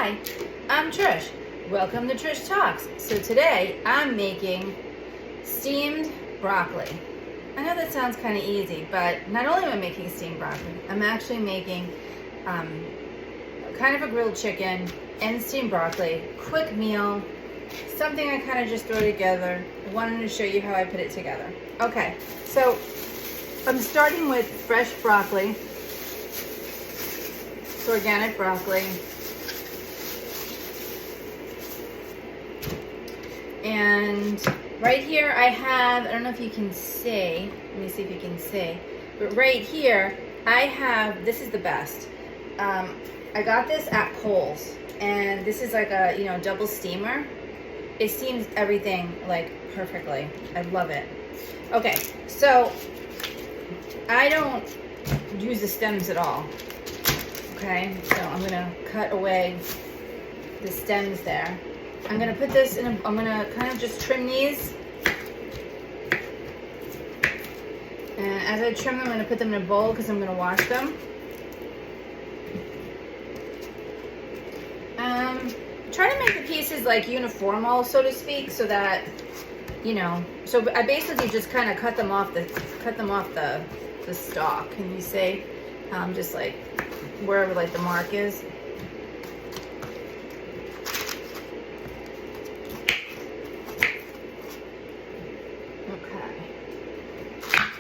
Hi, I'm Trish. Welcome to Trish Talks. So today I'm making steamed broccoli. I know that sounds kind of easy, but not only am I making steamed broccoli, I'm actually making kind of a grilled chicken and steamed broccoli, quick meal, something I kind of just throw together. I wanted to show you how I put it together. Okay, so I'm starting with fresh broccoli. It's organic broccoli. And right here I have, I don't know if you can see, let me see if you can see, but right here I have, this is the best. I got this at Kohl's, and this is like a, double steamer. It steams everything like perfectly. I love it. Okay, so I don't use the stems at all. Okay, so I'm gonna cut away the stems there. I'm gonna put this in, I'm gonna kind of just trim these. And as I trim them, I'm gonna put them in a bowl because I'm gonna wash them. Try to make the pieces like uniformal, so to speak, so that, so I basically just kind of cut them off the stalk. Can you see? Just like wherever like the mark is.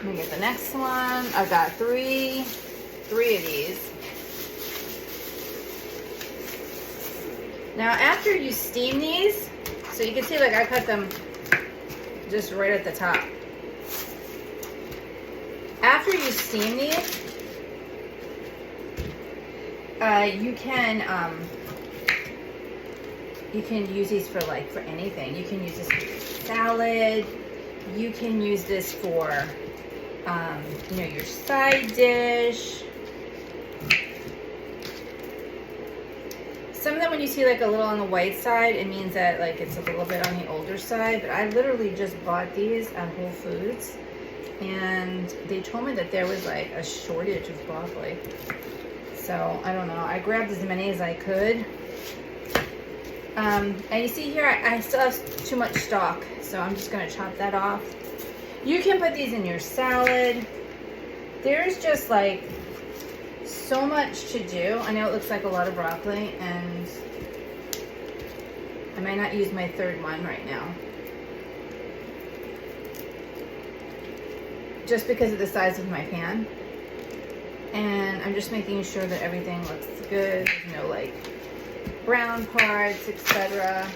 Let me get the next one. I've got three of these. Now after you steam these, so you can see like I cut them just right at the top. After you steam these, you can use these for anything. You can use this for salad. You can use this for your side dish. Some of them, when you see like a little on the white side, it means that like it's a little bit on the older side. But I literally just bought these at Whole Foods, and they told me that there was like a shortage of broccoli. So I don't know. I grabbed as many as I could. And you see here, I still have too much stalk, so I'm just gonna chop that off. You can put these in your salad. There's just like so much to do. I know it looks like a lot of broccoli, and I might not use my third one right now, just because of the size of my pan. And I'm just making sure that everything looks good. There's no like brown parts, etc.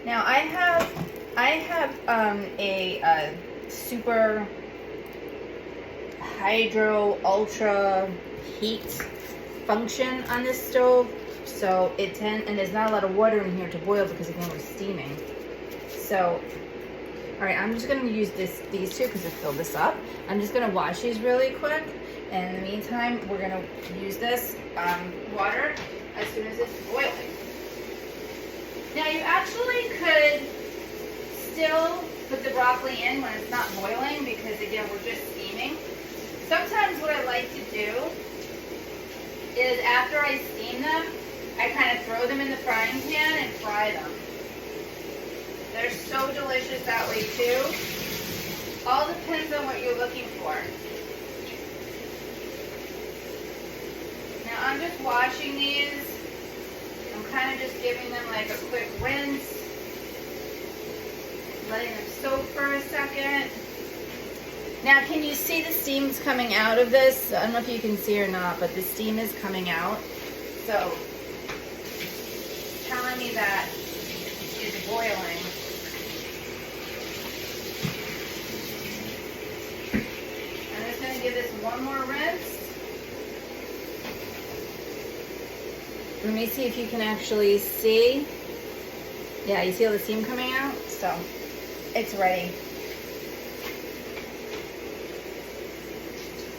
Now I have a super hydro ultra heat function on this stove, so and there's not a lot of water in here to boil because again we're steaming. So all right, I'm just going to use these two because I filled this up. I'm just going to wash these really quick, and in the meantime we're going to use this water as soon as it's boiling. Now you actually could still put the broccoli in when it's not boiling because again we're just steaming. Sometimes what I like to do is after I steam them, I kind of throw them in the frying pan and fry them. They're so delicious that way too. All depends on what you're looking for. Now I'm just washing these. I'm kind of just giving them like a quick rinse. Letting them soak for a second. Now, can you see the steam's coming out of this? I don't know if you can see or not, but the steam is coming out. So, telling me that it's boiling. I'm just going to give this one more rinse. Let me see if you can actually see. Yeah, you see all the steam coming out? So, it's ready.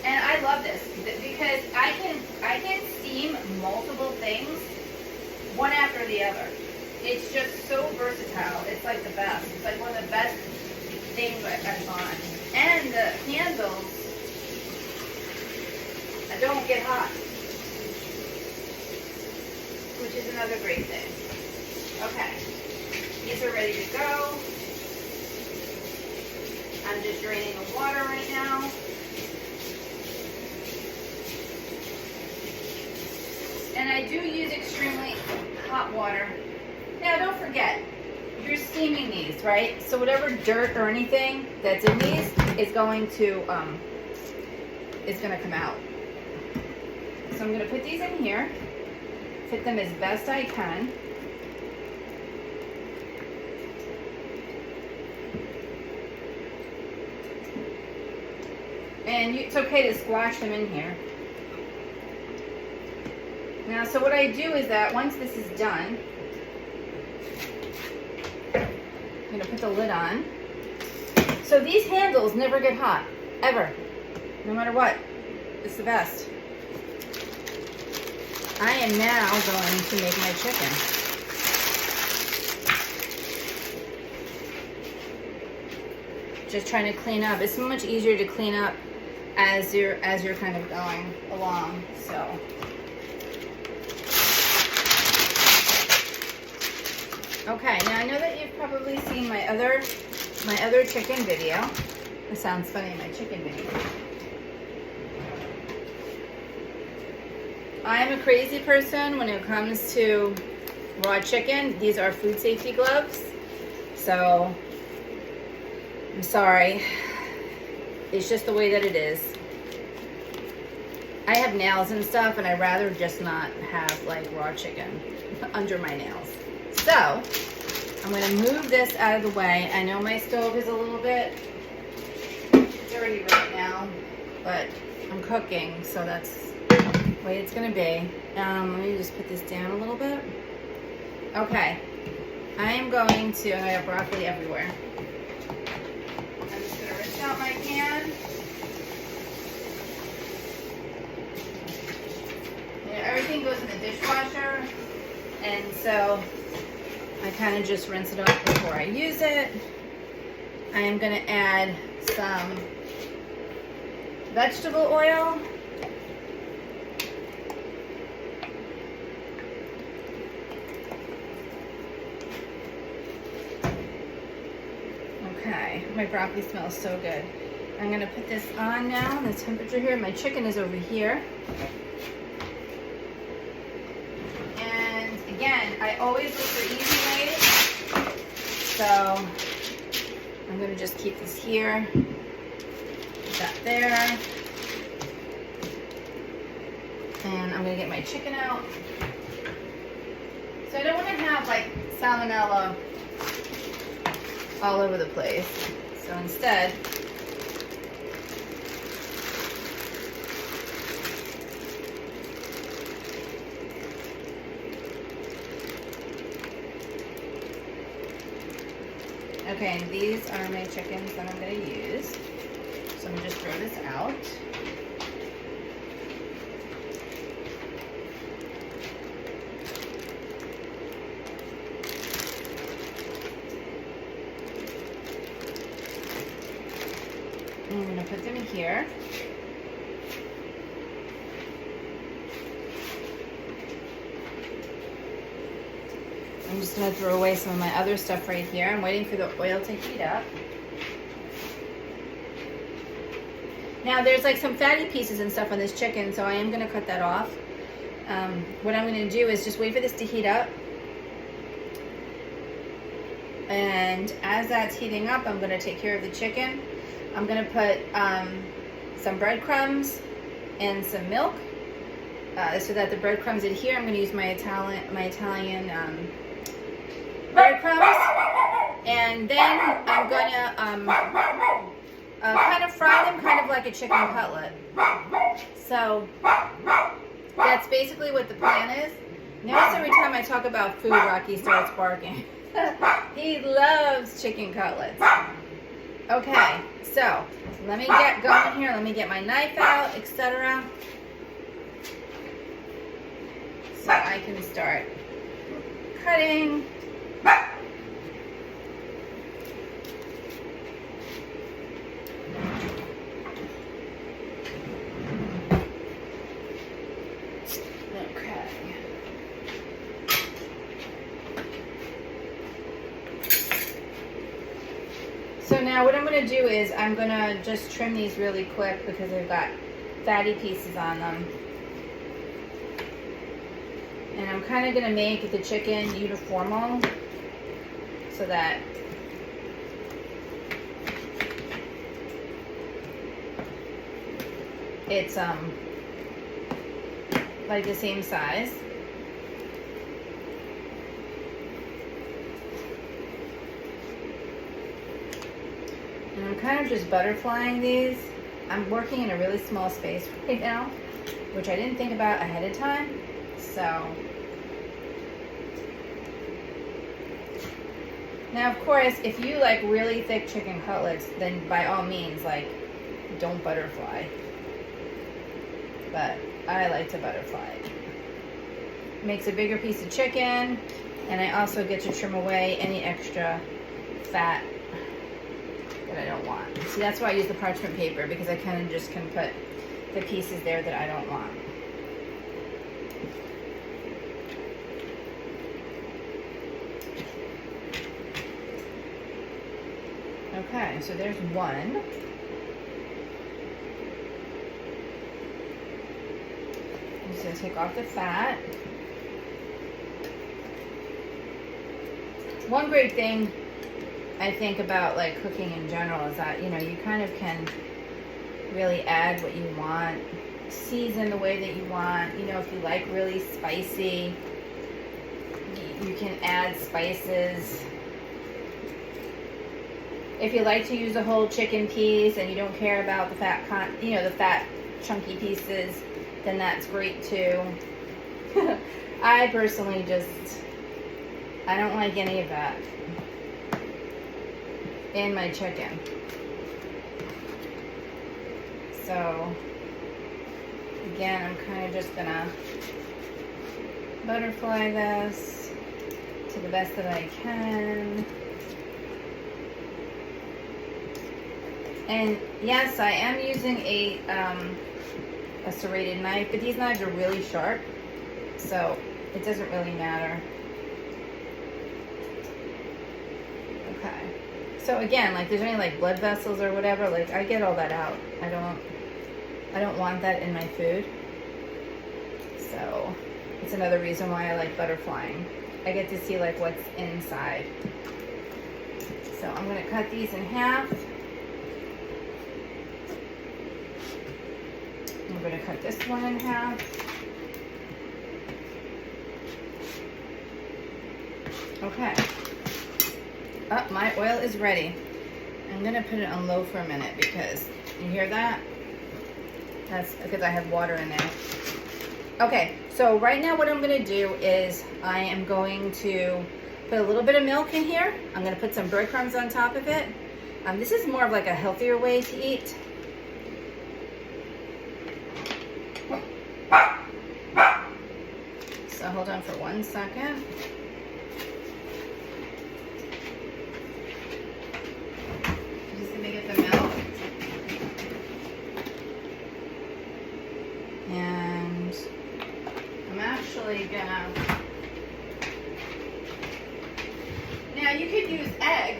And I love this because I can steam multiple things one after the other. It's just so versatile. It's like the best. It's like one of the best things I've bought. And the handles don't get hot, which is another great thing. Okay, these are ready to go. I'm just draining the water right now. And I do use extremely hot water. Now don't forget, you're steaming these, right? So whatever dirt or anything that's in these is going to come out. So I'm going to put these in here, fit them as best I can. And it's okay to splash them in here. Now, so what I do is that once this is done, I'm going to put the lid on. So these handles never get hot, ever, no matter what. It's the best. I am now going to make my chicken. Just trying to clean up. It's much easier to clean up as you're kind of going along. So. Okay, now I know that you've probably seen my other chicken video. It sounds funny, my chicken video. I am a crazy person when it comes to raw chicken. These are food safety gloves, so I'm sorry. It's just the way that it is. I have nails and stuff, and I'd rather just not have like raw chicken under my nails. So, I'm going to move this out of the way. I know my stove is a little bit dirty right now, but I'm cooking, so that's the way it's going to be. Let me just put this down a little bit. Okay, I am going to, I have broccoli everywhere. I'm just going to rinse out my pan. Everything goes in the dishwasher, and so I kind of just rinse it off before I use it. I am going to add some vegetable oil. Okay, my broccoli smells so good. I'm going to put this on now, the temperature here. My chicken is over here. Again, I always look for easy ways, so I'm going to just keep this here, put that there, and I'm going to get my chicken out. So I don't want to have like salmonella all over the place, so instead, okay, and these are my chickens that I'm going to use. So I'm going to just throw this out. I'm going to put them here. I'm just going to throw away some of my other stuff right here. I'm waiting for the oil to heat up. Now there's like some fatty pieces and stuff on this chicken, so I am going to cut that off. What I'm going to do is just wait for this to heat up. And as that's heating up, I'm going to take care of the chicken. I'm going to put some breadcrumbs and some milk so that the breadcrumbs adhere. I'm going to use my Italian breadcrumbs, and then I'm going to kind of fry them kind of like a chicken cutlet. So that's basically what the plan is. Notice every time I talk about food, Rocky starts barking. He loves chicken cutlets. Okay, so let me get going here. Let me get my knife out, etc. So I can start cutting. So now what I'm going to do is I'm going to just trim these really quick because they've got fatty pieces on them. And I'm kind of going to make the chicken uniformal so that it's like the same size. And I'm kind of just butterflying these. I'm working in a really small space right now, which I didn't think about ahead of time. So now, of course, if you like really thick chicken cutlets, then by all means, like, don't butterfly. But I like to butterfly it. Makes a bigger piece of chicken, and I also get to trim away any extra fat that I don't want. See, that's why I use the parchment paper, because I kind of just can put the pieces there that I don't want. Okay, so there's one. I'm just going to take off the fat. One great thing I think about like cooking in general is that, you know, you kind of can really add what you want, season the way that you want. You know, if you like really spicy, you can add spices. If you like to use a whole chicken piece and you don't care about the fat, the fat chunky pieces, then that's great too. I personally I don't like any of that in my chicken. So again, I'm kind of just gonna butterfly this to the best that I can. And yes, I am using a serrated knife, but these knives are really sharp, so it doesn't really matter. Okay. So again, like there's any like blood vessels or whatever, like I get all that out. I don't want that in my food. So it's another reason why I like butterflying. I get to see like what's inside. So I'm gonna cut these in half. I'm going to cut this one in half. Okay. Oh, my oil is ready. I'm going to put it on low for a minute because, you hear that? That's because I have water in there. Okay, so right now what I'm going to do is I am going to put a little bit of milk in here. I'm going to put some breadcrumbs on top of it. This is more of like a healthier way to eat. So hold on for 1 second. I'm just gonna get the milk. And I'm actually gonna, now you could use egg,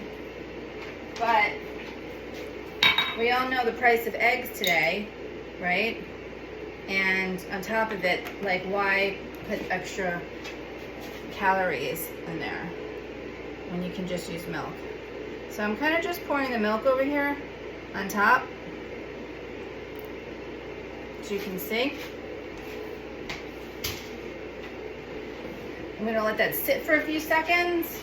but we all know the price of eggs today, right? And on top of it, like, why put extra calories in there when you can just use milk? So I'm kind of just pouring the milk over here on top, as you can see. I'm gonna let that sit for a few seconds.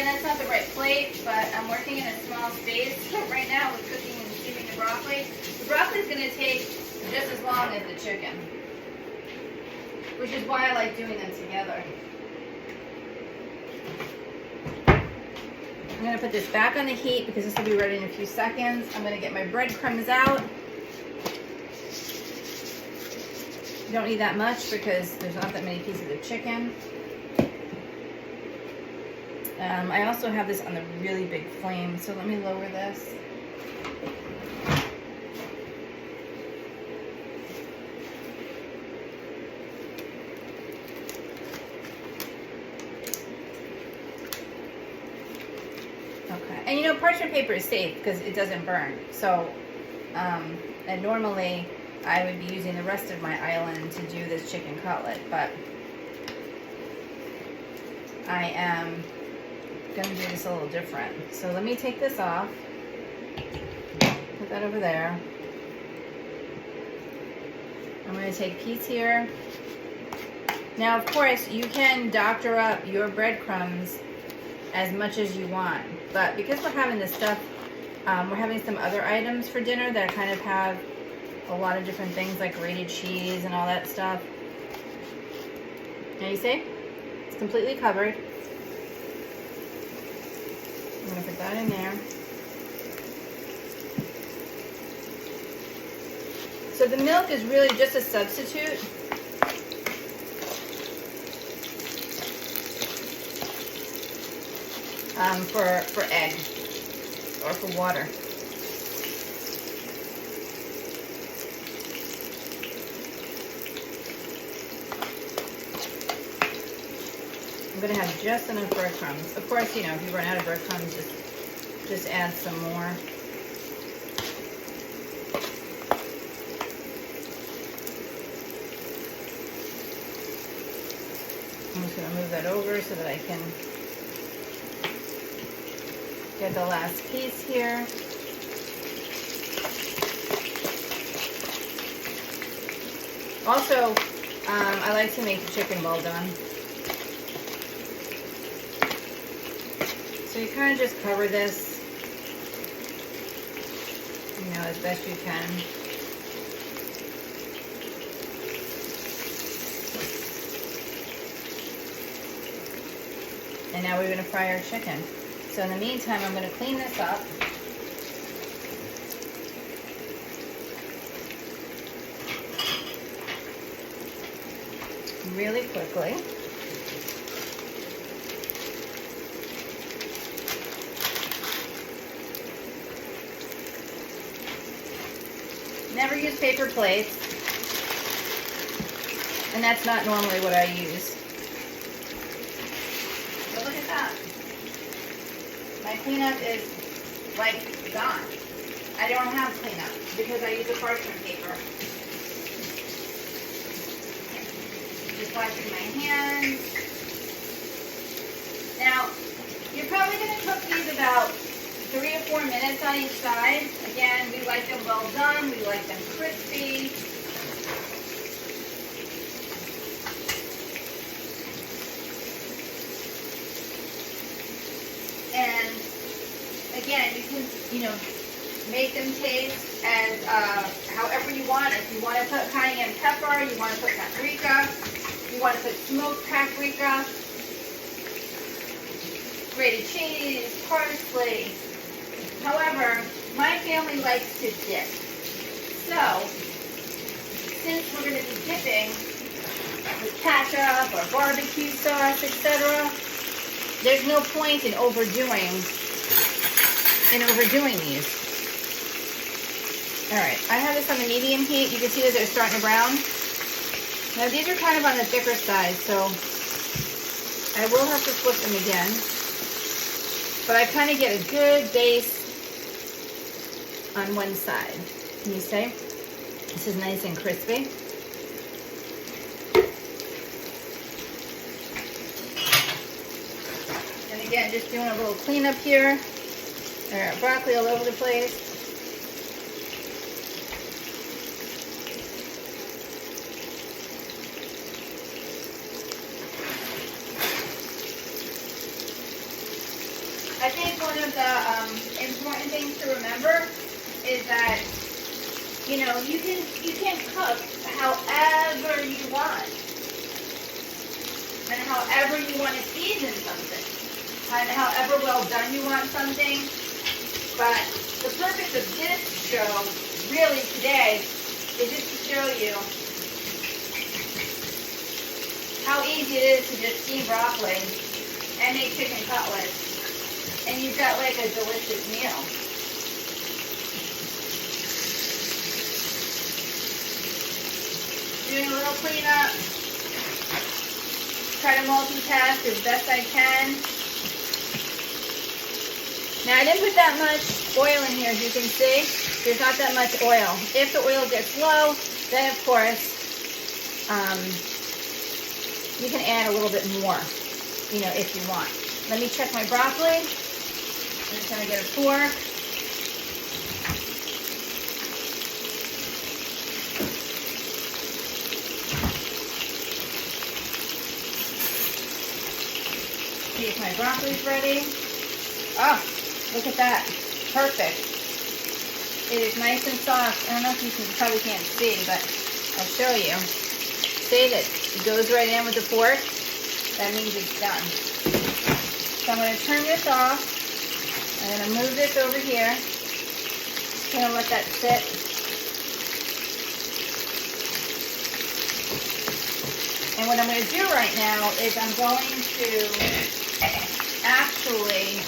That's not the right plate, but I'm working in a small space right now with cooking and steaming the broccoli. The broccoli is going to take just as long as the chicken, which is why I like doing them together. I'm going to put this back on the heat because this will be ready in a few seconds. I'm going to get my breadcrumbs out. You don't need that much because there's not that many pieces of chicken. I also have this on a really big flame, so let me lower this. Okay, and you know, parchment paper is safe because it doesn't burn. So, and normally I would be using the rest of my island to do this chicken cutlet, but I am going to do this a little different. So let me take this off, put that over there. I'm going to take a piece here. Now, of course, you can doctor up your breadcrumbs as much as you want, but because we're having this stuff, we're having some other items for dinner that kind of have a lot of different things like grated cheese and all that stuff. Now you see, it's completely covered. I'm going to put that in there. So the milk is really just a substitute. For egg or for water. I'm going to have just enough breadcrumbs. Of course, you know, if you run out of breadcrumbs, just add some more. I'm just going to move that over so that I can get the last piece here. Also, I like to make the chicken well done. So you kind of just cover this, you know, as best you can. And now we're going to fry our chicken. So in the meantime, I'm going to clean this up. Really quickly. Never use paper plates. And that's not normally what I use. But look at that. My cleanup is like gone. I don't have cleanup because I use a parchment paper. Just washing my hands. Now, you're probably going to cook these about 3 or 4 minutes on each side. Again, we like them well done. We like them crispy. And again, you can, you know, make them taste as however you want. If you want to put cayenne pepper, you want to put paprika, you want to put smoked paprika, grated cheese, parsley. However, my family likes to dip. So, since we're going to be dipping with ketchup or barbecue sauce, etc., there's no point in overdoing these. All right, I have this on the medium heat. You can see that they're starting to brown. Now these are kind of on the thicker side, so I will have to flip them again. But I kind of get a good base on one side. Can you see? This is nice and crispy. And again, just doing a little cleanup here. There are broccoli all over the place. I think one of the important things to remember is that, you know, you can cook however you want and however you want to season something and however well done you want something. But the purpose of this show really today is just to show you how easy it is to just steam broccoli and make chicken cutlets. And you've got like a delicious meal. Doing a little cleanup. Try to multitask as best I can. Now I didn't put that much oil in here, as you can see. There's not that much oil. If the oil gets low, then of course, you can add a little bit more, you know, if you want. Let me check my broccoli. I'm just gonna get a fork. See if my broccoli's ready. Oh, look at that. Perfect. It is nice and soft. I don't know if you probably can't see, but I'll show you. See that it goes right in with the fork? That means it's done. So I'm going to turn this off. I'm going to move this over here. Just going to let that sit. And what I'm going to do right now is I'm going to actually,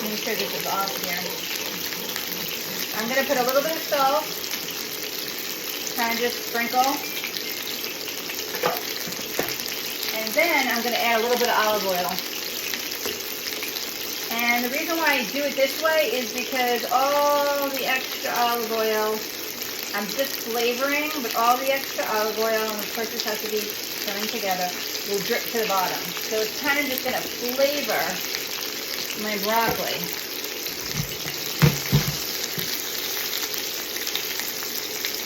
make sure this is off here. I'm going to put a little bit of salt, kind of just sprinkle. And then I'm going to add a little bit of olive oil. And the reason why I do it this way is because all the extra olive oil, I'm just flavoring, but all the extra olive oil, and of course this has to be coming together, will drip to the bottom. So it's kind of just going to flavor my broccoli.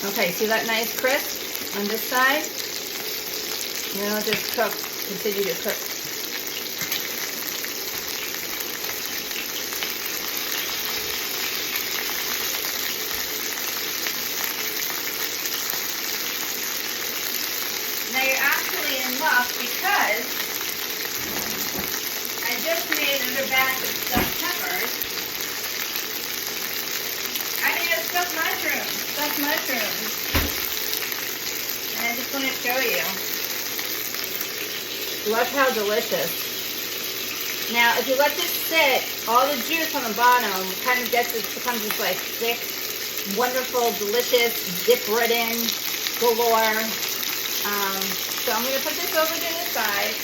Okay, see that nice crisp on this side? And then I'll just cook, continue to cook. Now you're actually in luck because I just made another batch of stuffed peppers. I made a stuffed mushrooms. And I just want to show you. Look how delicious. Now, if you let this sit, all the juice on the bottom kind of becomes this like thick, wonderful, delicious, dip right in, galore. So I'm going to put this over to the side.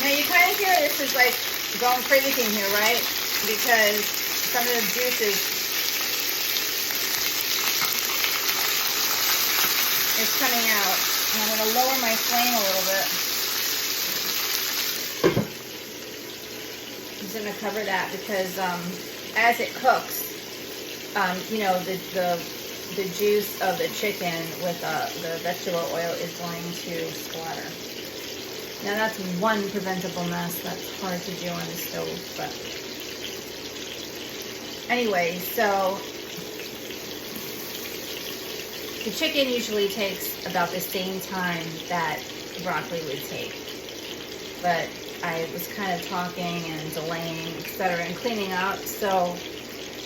Now you kind of hear this is like going crazy in here, right? Because some of the juices is coming out. And I'm going to lower my flame a little bit. I'm just going to cover that because as it cooks, you know, the juice of the chicken with the vegetable oil is going to splatter. Now that's one preventable mess that's hard to do on the stove, but anyway, so the chicken usually takes about the same time that broccoli would take, but I was kind of talking and delaying, etc., and cleaning out, so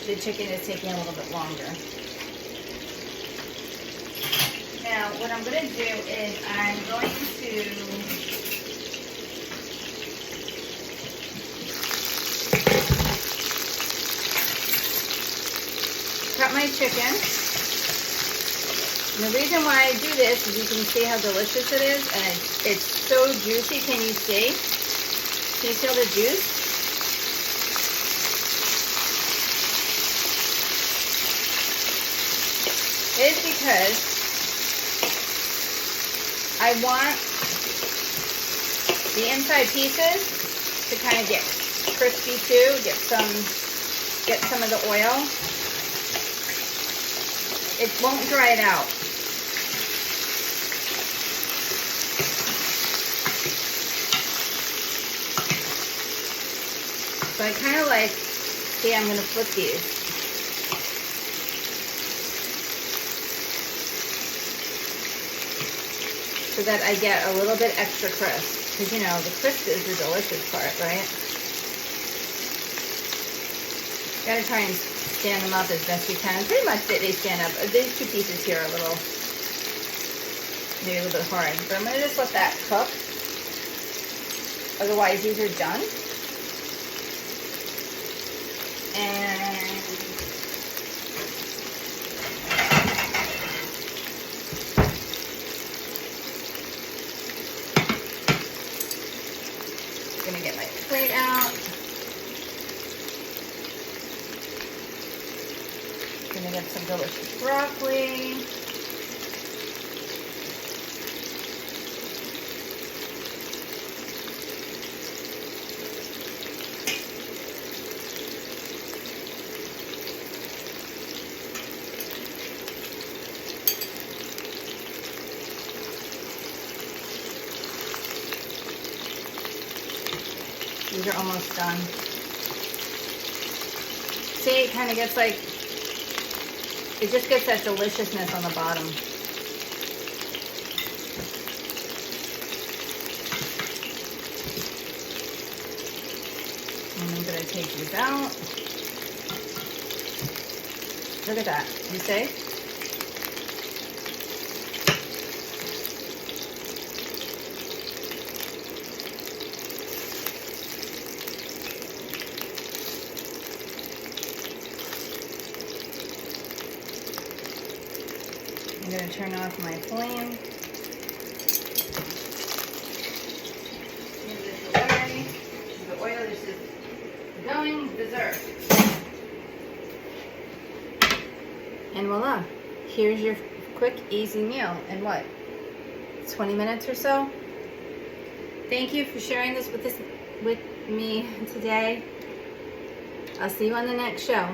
the chicken is taking a little bit longer. Now, what I'm going to do is I'm going to cut my chicken. And the reason why I do this is you can see how delicious it is, and it's so juicy. Can you see? Can you feel the juice? It is because I want the inside pieces to kind of get crispy too, get some of the oil. It won't dry it out. So I kind of like, see, I'm going to flip these. So that I get a little bit extra crisp. Because, you know, the crisp is the delicious part, right? Gotta try and stand them up as best you can. Pretty much they stand up. These two pieces here are a little, maybe a little bit hard, but I'm gonna just let that cook. Otherwise, these are done. And I'm gonna get my plate out. Gonna get some delicious broccoli. These are almost done. See, it kind of gets like, it just gets that deliciousness on the bottom. And I'm gonna take these out. Look at that, you see? I'm going to turn off my flame. Move this away. The oil is just going berserk. And voila, here's your quick, easy meal in what, 20 minutes or so? Thank you for sharing this with me today. I'll see you on the next show.